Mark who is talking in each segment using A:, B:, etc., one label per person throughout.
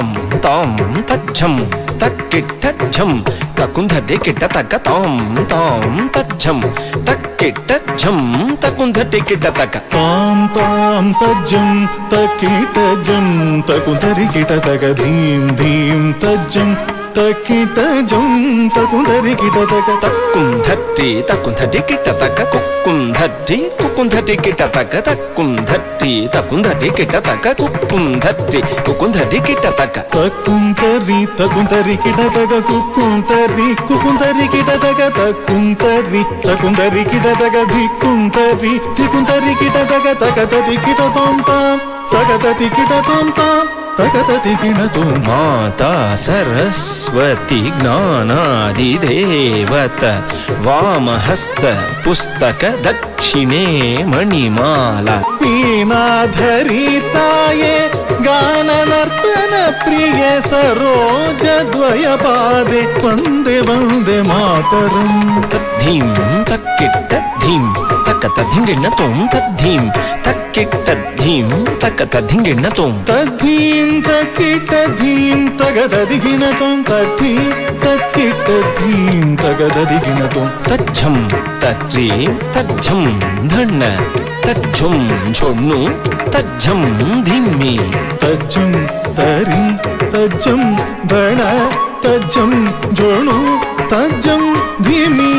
A: తాం తాం తజ్జం తక్కిట్టజ్జం తకుంధటి కిట తక తాం తాం తజ్జం తక్కిట్టజ్జం తకుంధటి కిట తక
B: తాం తాం తజ్జం తక్కిట్టజ్జం తకుంధరి కిట తక ధీం ధీం తజ్జం తక్కిట్టజ్జం తకుంధరి కిట తక
A: తక్కుంధట్టి తకుంధటి కిట తక కుక్కుంధట్టి కుక్కుంధటి కిట తక తక్కుంధట్టి తకుంధటి కిట తక కుక్కుంధట్టి కుక్కుంధటి కిట తక
B: తక్కుంతరి తకుంతరి కిట తక కుక్కుంతరి కుక్కుంతరి కిట తక తక్కుంతరి తకుంతరి కిట తక ధిక్కుంతరి ధిక్కుంతరి కిట తక తకతతి కిట తోం తాం తకతతి కిట తోం తాం తకతతి కిట తోం.
A: మాతా సరస్వతి జ్ఞానాదిదేవత వామహస్త పుస్తక దక్షిణే మణిమాల
B: వీణాధరితాయే గాననర్తన ప్రియ సరోజ ద్వయపాదే వందే వందే మాతరం.
A: తద్ధీం తక్కిట్ట ధీం తకత ధింగిణ తోం తద్ధీం తక్కిట్ట ధీం తకత ధింగిణ తోం
B: తద్ధీం తక్కిట ధీం తగదదిగిన తోం తద్ధీం తక్కిట ధీం తగదదిగిన తోం.
A: తజ్జం తజ్జీ తజ్జం ధన్న తజ్జుం ఝొన్ను తజ్జం ధిమ్మి
B: తజ్జం తరి తజ్జం ధణ తజ్జం జోణు తజ్జం ధీమి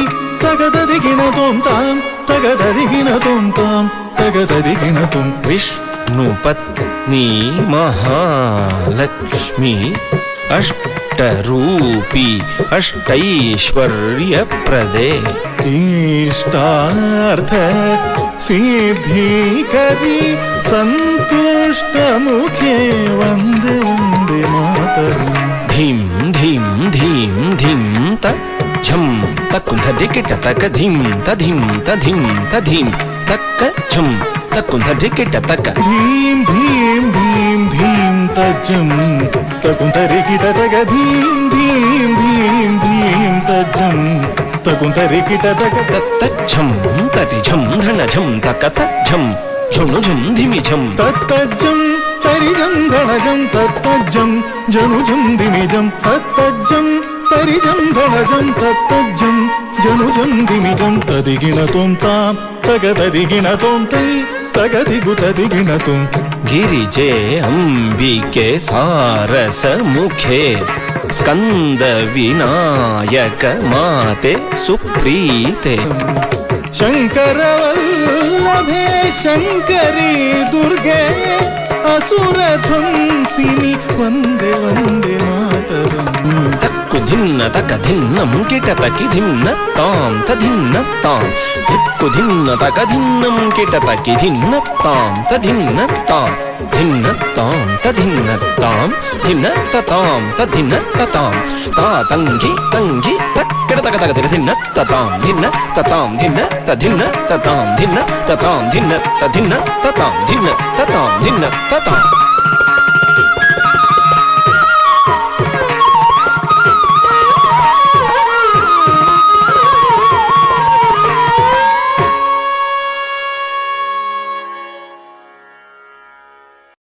B: తగదదిగిన తోం తాం తగదదిగిన తోం తాం తగదదిగిన తోం.
A: విష్ణుపత్ని మహాలక్ష్మి అష్టరూపి అష్టైశ్వర్యప్రదే
B: ఇష్టార్థ సిద్ధికరి సంతుష్టముఖే వందే వందే మాతరం.
A: ధీం ధీం ధీం ధిం తజ్జం తకుంధటి కిట తక ధిం తధిం తధిం తధిం తక్క ఝం తకుంధటి కిట తక
B: ధీం ధీం ధీం ధీం తజ్జం తకుంతరి కిట తక ధీం ధీం ధీం ధీం తజ్జం తకుంతరి కిట తక
A: తజ్జం తటిఝం ధనఝం తక తజ్జం ఝుణుఝం ధిమిఝం
B: తత్తజ్జం తరిజం ధనజం తత్తజ్జం జనుజం దిమిజం తత్తజ్జం తరిజం ధనజం తత్తజ్జం జనుజం దిమిజం. తదిగిన తోం తాం తగదదిగిన తోం తై తగదిగు తదిగిన తోం.
A: గిరిజే అంబికే సారస ముఖే స్కంద వినాయక మాతే సుప్రీతే
B: శంకరవల్లభే శంకరీ దుర్గే అసురధ్వంసిని వందే వందే మాతరం.
A: తక్కు ధిన్న తక ధిన్నం కిట తకి ధిన్న తాం తధిన్న తాం దిక్కు ధిన్న తక ధిన్నం కిట తకి ధిన్న తాం తధిన్న తాం ధిన్న తాం తధిన్న తాం ధిన్న తాం తధిన్న తాం తా తంగి తంగి తక్కడ తక తక ధిన్న తాం ధిన్న తాం ధిన్న తధిన్న తాం ధిన్న తాం ధిన్న తధిన్న తాం ధిన్న తాం ధిన్న తాం